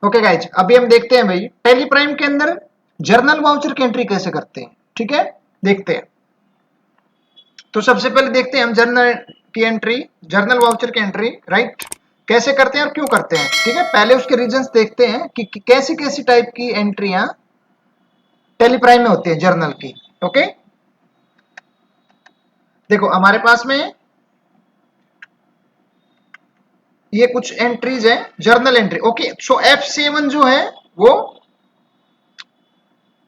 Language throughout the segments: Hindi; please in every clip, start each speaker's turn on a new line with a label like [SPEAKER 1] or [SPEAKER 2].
[SPEAKER 1] ओके गाइज, अभी हम देखते हैं भाई टेली प्राइम के अंदर जर्नल वाउचर की एंट्री कैसे करते हैं। ठीक है, देखते हैं। तो सबसे पहले देखते हैं हम जर्नल की एंट्री, जर्नल वाउचर की एंट्री, राइट, कैसे करते हैं और क्यों करते हैं। ठीक है, पहले उसके रीजंस देखते हैं कि कैसी कैसी टाइप की एंट्रियां टेली प्राइम में होती है जर्नल की। ओके, देखो हमारे पास में ये कुछ एंट्रीज है, जर्नल एंट्री। ओके, सो F7 जो है वो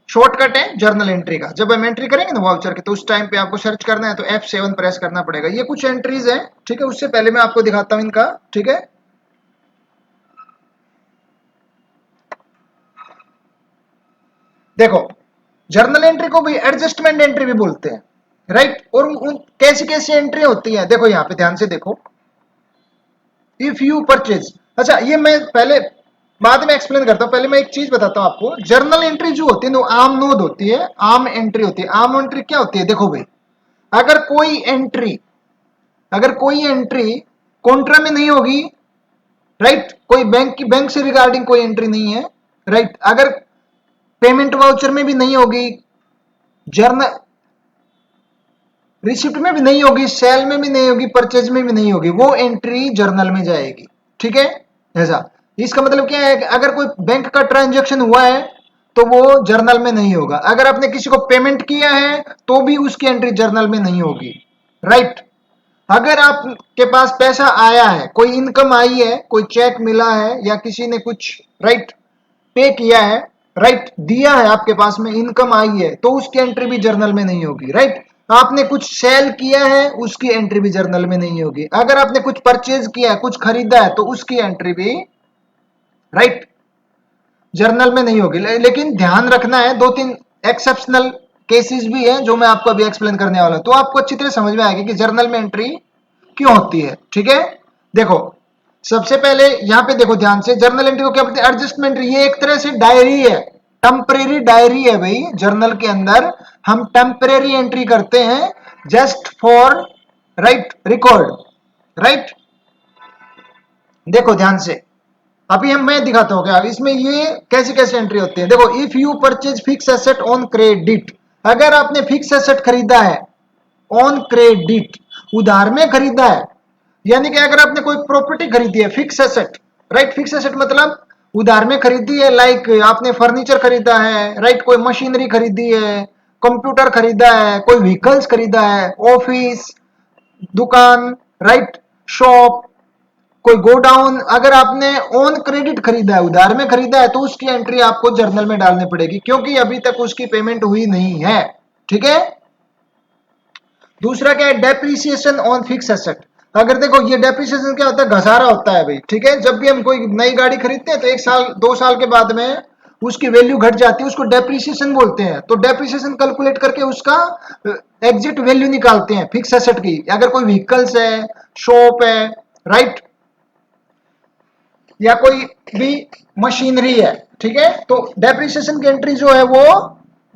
[SPEAKER 1] शॉर्टकट है जर्नल एंट्री का। जब हम एंट्री करेंगे ना वाउचर के, तो उस टाइम पे आपको सर्च करना है तो F7 प्रेस करना पड़ेगा। ये कुछ एंट्रीज है, ठीक है। उससे पहले मैं आपको दिखाता हूं इनका। ठीक है, देखो जर्नल एंट्री को भी एडजस्टमेंट एंट्री भी बोलते हैं, राइट। और कैसी कैसी एंट्री होती है, देखो यहाँ पे ध्यान से देखो। इफ यू परचेज, अच्छा ये मैं पहले बाद में एक्सप्लेन करता हूँ, पहले मैं एक चीज बताता हूँ आपको। जर्नल एंट्री जो होती है वो आम नोद होती है, आम एंट्री होती है। आम एंट्री क्या होती है, देखो भाई, अगर कोई एंट्री, अगर कोई एंट्री कॉन्ट्रा में नहीं होगी, राइट, कोई बैंक की, बैंक से रिगार्डिंग कोई एंट्री नहीं है, राइट, अगर पेमेंट वाउचर में भी नहीं होगी, जर्नल रिसिप्ट में भी नहीं होगी, सेल में भी नहीं होगी, परचेज में भी नहीं होगी, वो एंट्री जर्नल में जाएगी। ठीक है, ऐसा। इसका मतलब क्या है कि अगर कोई बैंक का ट्रांजैक्शन हुआ है तो वो जर्नल में नहीं होगा। अगर आपने किसी को पेमेंट किया है तो भी उसकी एंट्री जर्नल में नहीं होगी, राइट। अगर आपके पास पैसा आया है, कोई इनकम आई है, कोई चेक मिला है या किसी ने कुछ, राइट, पे किया है, राइट, दिया है, आपके पास में इनकम आई है, तो उसकी एंट्री भी जर्नल में नहीं होगी, राइट। आपने कुछ सेल किया है, उसकी एंट्री भी जर्नल में नहीं होगी। अगर आपने कुछ परचेज किया है, कुछ खरीदा है, तो उसकी एंट्री भी, राइट, जर्नल में नहीं होगी। लेकिन ध्यान रखना है, दो तीन एक्सेप्शनल केसेस भी है जो मैं आपको अभी एक्सप्लेन करने वाला हूं, तो आपको अच्छी तरह समझ में आएगी कि जर्नल में एंट्री क्यों होती है। ठीक है, देखो सबसे पहले यहां पे देखो ध्यान से, जर्नल एंट्री को क्या बोलते हैं, एडजस्टमेंट। ये एक तरह से डायरी है, टेम्परेरी डायरी है भाई। जर्नल के अंदर हम टेम्परेरी एंट्री करते हैं, just for, right, record, right. देखो ध्यान से, अभी हम मैं दिखाता हूँ क्या इसमें ये कैसे कैसे एंट्री होती है। देखो, if you purchase fix asset on credit, अगर आपने फिक्स एसेट खरीदा है ऑन क्रेडिट, उधार में खरीदा है, यानी कि अगर आपने कोई प्रॉपर्टी खरीदी है, fix asset, right, fix asset मतलब उधार में खरीदी है, लाइक आपने फर्नीचर खरीदा है, राइट, कोई मशीनरी खरीदी है, कंप्यूटर खरीदा है, कोई व्हीकल्स खरीदा है, ऑफिस, दुकान, राइट, शॉप, कोई गोडाउन, अगर आपने ऑन क्रेडिट खरीदा है, उधार में खरीदा है, तो उसकी एंट्री आपको जर्नल में डालनी पड़ेगी, क्योंकि अभी तक उसकी पेमेंट हुई नहीं है। ठीक है, दूसरा क्या है, डेप्रिसिएशन ऑन फिक्स एसेट। अगर देखो ये डेप्रिसिएशन क्या होता है, घसारा होता है भाई। ठीक है, जब भी हम कोई नई गाड़ी खरीदते हैं तो एक साल दो साल के बाद में उसकी वैल्यू घट जाती है, उसको डेप्रिसिएशन बोलते हैं। तो डेप्रिसिएशन कैलकुलेट करके उसका एग्जिट वैल्यू निकालते हैं फिक्स एसेट की। अगर कोई व्हीकल्स है, शॉप है, राइट, या कोई भी मशीनरी है, ठीक है, तो डेप्रिसिएशन की एंट्री जो है वो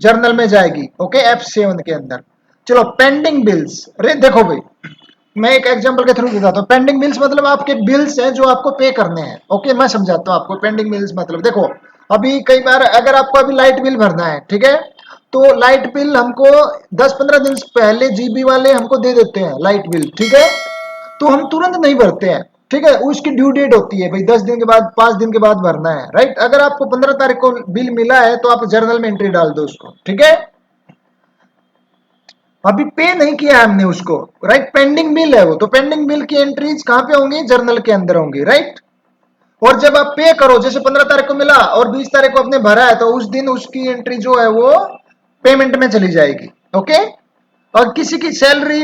[SPEAKER 1] जर्नल में जाएगी। ओके, F7 के अंदर। चलो पेंडिंग बिल्स, अरे देखो भाई, मैं एक एग्जांपल के थ्रू बताता हूँ। पेंडिंग बिल्स मतलब आपके बिल्स हैं जो आपको पे करने हैं। ओके, मैं समझाता हूँ आपको पेंडिंग बिल्स मतलब। देखो अभी कई बार अगर आपको अभी लाइट बिल भरना है, ठीक है, तो लाइट बिल हमको 10-15 दिन पहले जीबी वाले हमको दे देते हैं लाइट बिल, ठीक है, तो हम तुरंत नहीं भरते हैं। ठीक है, उसकी ड्यू डेट होती है भाई 10 दिन के बाद, 5 दिन के बाद भरना है, राइट। अगर आपको 15 तारीख को बिल मिला है तो आप जर्नल में एंट्री डाल दो उसको। ठीक है, अभी पे नहीं किया है हमने उसको, राइट, पेंडिंग बिल है वो, तो पेंडिंग बिल की एंट्रीज कहां पे होंगी, जर्नल के अंदर होंगी, राइट। और जब आप पे करो, जैसे 15 तारीख को मिला और 20 तारीख को आपने भरा है, तो उस दिन उसकी एंट्री जो है वो पेमेंट में चली जाएगी। ओके, और किसी की सैलरी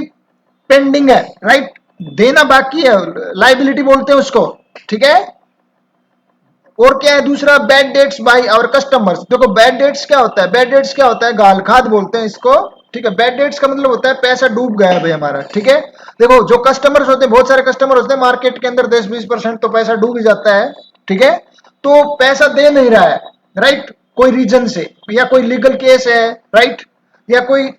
[SPEAKER 1] पेंडिंग है, राइट, देना बाकी है, लाइबिलिटी बोलते हैं उसको। ठीक है, और क्या है दूसरा, bad debts by our customers. देखो बैड डेट्स क्या होता है, बैड डेट्स क्या होता है, गाल खाद बोलते हैं इसको। ठीक है, बैड डेट्स का मतलब होता है पैसा डूब गया भाई हमारा। ठीक है, देखो जो कस्टमर्स होते हैं, बहुत सारे कस्टमर होते हैं मार्केट के अंदर, 10-20% तो पैसा डूब ही जाता है। ठीक है, तो पैसा दे नहीं रहा है, राइट, कोई रीजन से, या कोई लीगल केस है, राइट, या कोई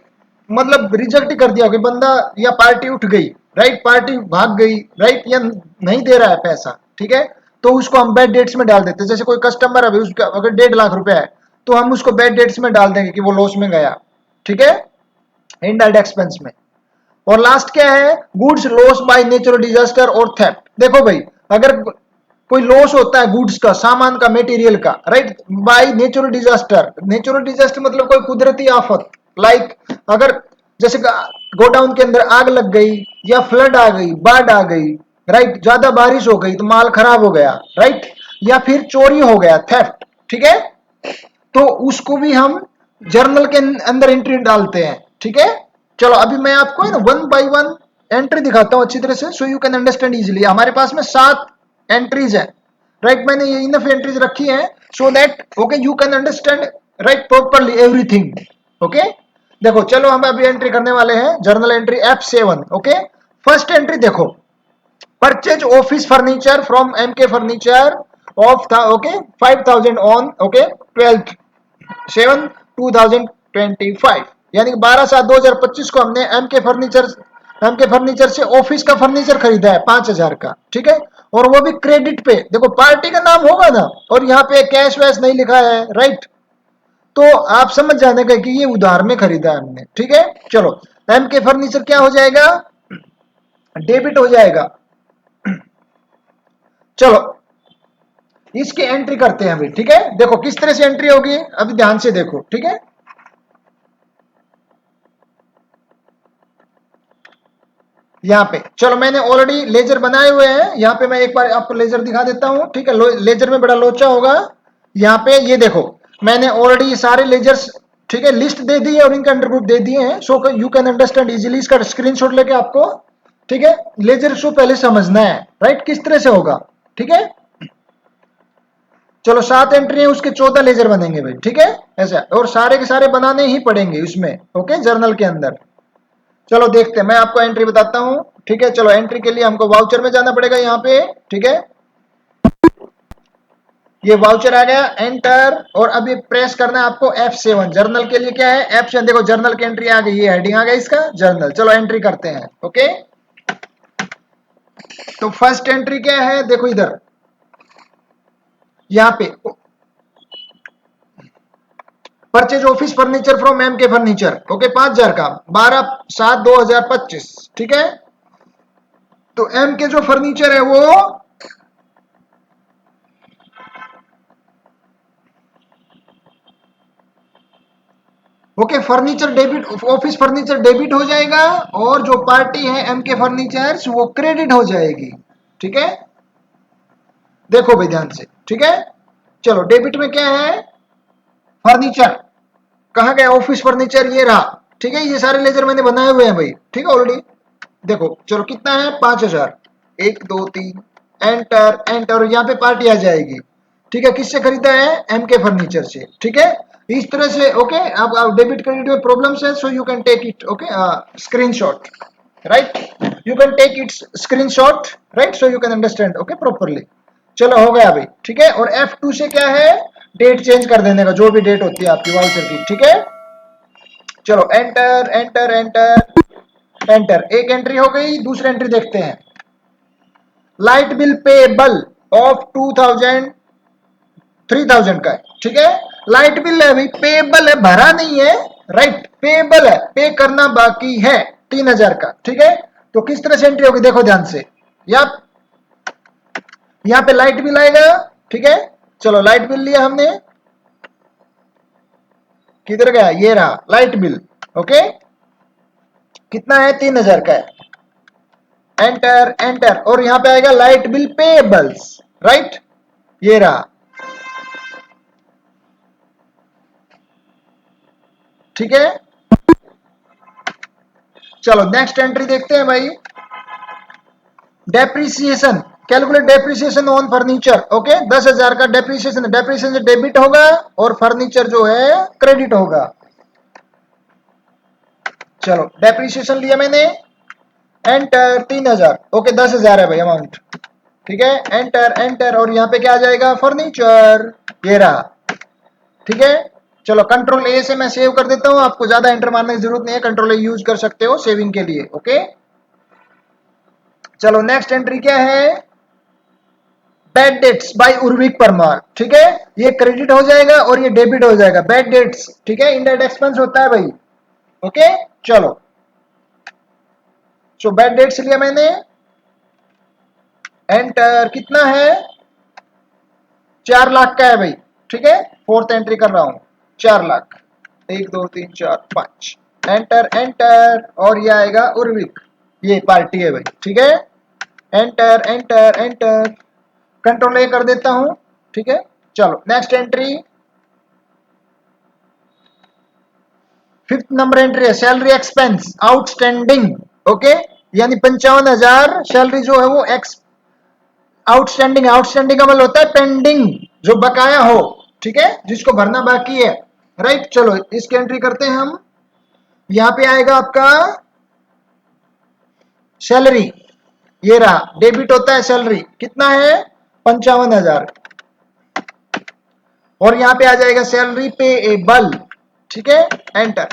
[SPEAKER 1] मतलब रिजेक्ट ही कर दिया कि बंदा, या पार्टी उठ गई, राइट, पार्टी भाग गई, राइट, या नहीं दे रहा है पैसा। ठीक है, तो उसको हम बैड डेट्स में डाल देते हैं। जैसे कोई कस्टमर अभी उसका अगर 1.5 लाख रुपया है तो हम उसको बैड डेट्स में डाल देंगे कि वो लॉस में गया, ठीक है, इनडायरेक्ट एक्सपेंस में। और लास्ट क्या है, goods loss by natural disaster और थेफ्ट। देखो भाई, अगर कोई लॉस होता है गुड्स का, सामान का, मटेरियल का, right, by natural disaster. Natural disaster मतलब कोई कुदरती आफत, लाइक अगर जैसे गोडाउन के अंदर आग लग गई, या फ्लड आ गई, बाढ़ आ गई, राइट, ज्यादा बारिश हो गई तो माल खराब हो गया, राइट, या फिर चोरी हो गया, थेफ्ट, ठीक है, तो उसको भी हम जर्नल के अंदर एंट्री डालते हैं, ठीक है। चलो अभी मैं आपको है ना वन बाय वन एंट्री दिखाता हूं अच्छी तरह से, सो यू कैन अंडरस्टैंड इजीली। हमारे पास में 7 एंट्रीज है, राइट, मैंने ये इनफ एंट्रीज रखी है so that okay you can understand right properly everything, okay. देखो चलो हम अभी एंट्री करने वाले हैं, journal entry F7, okay. First entry देखो, purchase office furniture from MK furniture off था, ओके, 5000 ऑन, ओके, 12/7/2025, यानी कि 12/7/2025 को हमने एमके फर्नीचर से ऑफिस का फर्नीचर खरीदा है 5000 का, ठीक है, और वो भी क्रेडिट पे। देखो पार्टी का नाम होगा ना, और यहाँ पे कैश वैश नहीं लिखा है, राइट, तो आप समझ जाने का कि ये उधार में खरीदा है हमने, ठीक है। चलो एमके फर्नीचर क्या हो जाएगा, डेबिट हो जाएगा। चलो इसकी एंट्री करते हैं अभी, ठीक है। देखो किस तरह से एंट्री होगी, अभी ध्यान से देखो, ठीक है। यहाँ पे चलो मैंने ऑलरेडी लेजर बनाए हुए हैं, यहाँ पे मैं एक बार आपको लेजर दिखा देता हूँ, ठीक है। लेजर में बड़ा लोचा होगा, यहाँ पे ये देखो मैंने ऑलरेडी सारे लेजर्स, ठीक है, लिस्ट दे दी है और इनके अंडर ग्रुप दे दिए हैं, सो यू कैन अंडरस्टैंड इजीली। इसका स्क्रीनशॉट लेके आपको, ठीक है, लेजर शो पहले समझना है, राइट, किस तरह से होगा, ठीक है। चलो 7 एंट्री है, उसके 14 लेजर बनेंगे भाई, ठीक है, ऐसा, और सारे के सारे बनाने ही पड़ेंगे उसमें, ओके, जर्नल के अंदर। चलो देखते हैं, मैं आपको एंट्री बताता हूं, ठीक है। चलो एंट्री के लिए हमको वाउचर में जाना पड़ेगा यहाँ पे, ठीक है, ये वाउचर आ गया, एंटर, और अभी प्रेस करना है आपको F7। जर्नल के लिए क्या है, F7, देखो जर्नल की एंट्री आ गई, ये हेडिंग आ गया इसका जर्नल। चलो एंट्री करते हैं, ओके। तो फर्स्ट एंट्री क्या है, देखो इधर, यहाँ पे purchase office furniture from MK furniture, okay, 5000 का, 12/7/2025, ठीक है। तो MK जो फर्नीचर है वो okay, furniture debit, office furniture debit हो जाएगा, और जो पार्टी है MK फर्नीचर वो क्रेडिट हो जाएगी, ठीक है। देखो भाई ध्यान से, ठीक है। चलो डेबिट में क्या है, फर्नीचर, कहा गया ऑफिस फर्नीचर, ये रहा, ठीक है। ये सारे लेजर मैंने बनाए हुए हैं भाई, ठीक है, ऑलरेडी। देखो चलो कितना है, 5000, 1 2 3, एंटर एंटर, यहाँ पे पार्टी आ जाएगी, ठीक है। किससे खरीदा है, MK फर्नीचर से, ठीक है। इस तरह से ओके, अब डेबिट क्रेडिट में प्रॉब्लम्स है, so you can take it, okay, screenshot, right, you can take it screenshot, right, so you can understand, okay, properly. चलो हो गया भाई, ठीक है। और F2 से क्या है, डेट चेंज कर देने का, जो भी डेट होती है आपकी वाउचर की, ठीक है। चलो एंटर एंटर एंटर एंटर, एक एंट्री हो गई। दूसरी एंट्री देखते हैं, लाइट बिल पेबल ऑफ 2000 3000 का है, ठीक है। लाइट बिल है भाई, पेबल है, भरा नहीं है, राइट, पेबल है, पे करना बाकी है, 3000 का, ठीक है। तो किस तरह से एंट्री होगी, देखो ध्यान से, यहाँ पे लाइट बिल आएगा, ठीक है। चलो लाइट बिल लिया हमने, किधर गया, ये रहा लाइट बिल, ओके, कितना है, 3000 का है, एंटर एंटर, और यहां पे आएगा लाइट बिल पेबल्स, राइट, ये रहा, ठीक है। चलो नेक्स्ट एंट्री देखते हैं भाई, depreciation, calculate depreciation on furniture, okay, 10,000 का डेप्रिसिएशन, डेप्रिसिएशन डेबिट होगा और फर्नीचर जो है क्रेडिट होगा। चलो डेप्रिसिएशन लिया मैंने, एंटर, 3000, ओके, 10,000 है भाई अमाउंट, ठीक है, एंटर एंटर, और यहाँ पे क्या आ जाएगा, फर्नीचर, ये रहा, ठीक है। चलो कंट्रोल ए से मैं सेव कर देता हूँ, आपको ज्यादा एंटर मारने की जरूरत नहीं है, कंट्रोल ए यूज कर सकते हो सेविंग के लिए, ओके। चलो नेक्स्ट एंट्री क्या है, बैड डेट्स बाय उर्विक परमार, ठीक है, ये क्रेडिट हो जाएगा और ये डेबिट हो जाएगा, बैड डेट्स, ठीक है, इनडायरेक्ट एक्सपेंस होता है भाई। ओके चलो, सो बैड डेट्स लिया मैंने, एंटर, कितना है 4 लाख का है भाई, ठीक है, फोर्थ एंट्री कर रहा हूं 4 लाख, 1 2 3 4 5, एंटर एंटर, और ये आएगा उर्विक, ये पार्टी है भाई, ठीक है, एंटर एंटर एंटर, कंट्रोल ए कर देता हूं, ठीक है। चलो next entry, 5th number entry है सैलरी एक्सपेंस आउटस्टैंडिंग, ओके, यानी 55,000 सैलरी जो है वो एक्स आउटस्टैंडिंग, आउटस्टैंडिंग का मतलब होता है पेंडिंग, जो बकाया हो, ठीक है, जिसको भरना बाकी है, राइट। चलो इसकी एंट्री करते हैं हम, यहां पे आएगा आपका सैलरी, ये रहा, डेबिट होता है सैलरी, कितना है 55,000, और यहां पे आ जाएगा सैलरी पेएबल, ठीक है, एंटर।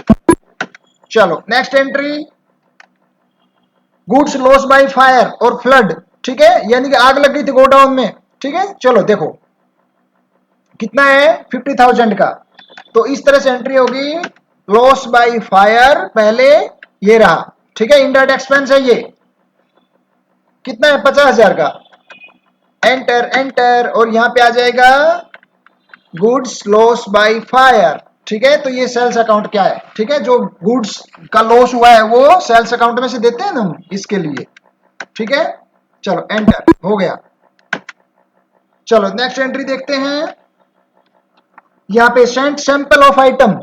[SPEAKER 1] चलो next entry, goods loss by fire और फ्लड, ठीक है, यानी कि आग लग गई थी गोडाउन में, ठीक है। चलो देखो कितना है 50,000 का, तो इस तरह से एंट्री होगी, लॉस बाय फायर पहले, ये रहा, ठीक है, इनडायरेक्ट एक्सपेंस है ये, कितना है 50,000 का, एंटर एंटर, और यहां पे आ जाएगा गुड्स लॉस बाय फायर, ठीक है, तो ये सेल्स अकाउंट क्या है, ठीक है, जो गुड्स का लॉस हुआ है वो सेल्स अकाउंट में से देते हैं ना हम, इसके लिए, ठीक है। चलो एंटर हो गया। चलो नेक्स्ट एंट्री देखते हैं, यहां पे send sample of item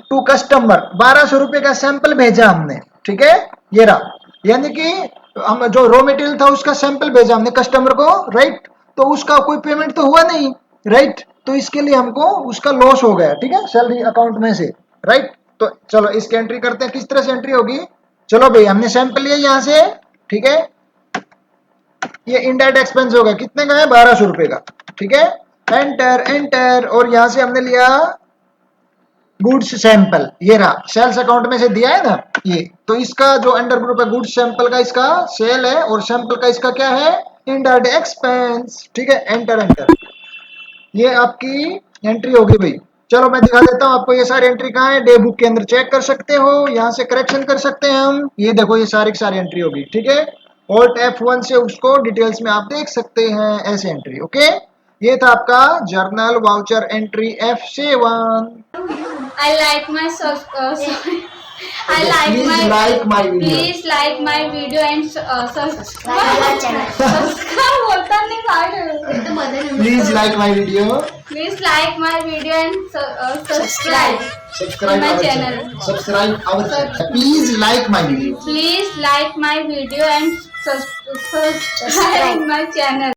[SPEAKER 1] to customer, 1200 रुपए का सैंपल भेजा हमने, ठीक है, ये रहा, यानी कि हम जो रॉ मटेरियल था उसका सैंपल भेजा हमने कस्टमर को, राइट, तो उसका कोई पेमेंट तो हुआ नहीं, राइट, तो इसके लिए हमको उसका लॉस हो गया, ठीक है, सैलरी अकाउंट में से, राइट। तो चलो इसकी एंट्री करते हैं, किस तरह से एंट्री होगी, चलो भाई हमने सैंपल लिया यहां से, ठीक है, ये इनडायरेक्ट एक्सपेंस हो गया, कितने का है 1200 रुपए का, ठीक है, एंटर एंटर, और यहां से हमने लिया गुड्स सैंपल, ये रहा, सेल्स अकाउंट में से दिया है ना ये, तो इसका जो अंडर ग्रुप है गुड्स सैंपल का, इसका सेल है, और सैंपल का इसका क्या है इनडायरेक्ट एक्सपेंस, ठीक है, एंटर एंटर, ये आपकी एंट्री होगी भाई। चलो मैं दिखा देता हूँ आपको, ये सारी एंट्री कहाँ है, डे बुक के अंदर चेक कर सकते हो, यहाँ से करेक्शन कर सकते हैं हम, ये देखो ये सारी की सारी एंट्री होगी, ठीक है, Alt F1 से उसको डिटेल्स में आप देख सकते हैं, ऐसे एंट्री, ओके। ये था आपका journal voucher entry F7।
[SPEAKER 2] I like my I like my
[SPEAKER 1] video.
[SPEAKER 2] please like my video and subscribe subscribe बोलता नहीं part
[SPEAKER 1] Please like my video.
[SPEAKER 2] please like my video and subscribe
[SPEAKER 1] Subscribe
[SPEAKER 2] my
[SPEAKER 1] our
[SPEAKER 2] channel.
[SPEAKER 1] Subscribe our channel. Please like my video.
[SPEAKER 2] please like my video and subscribe my channel.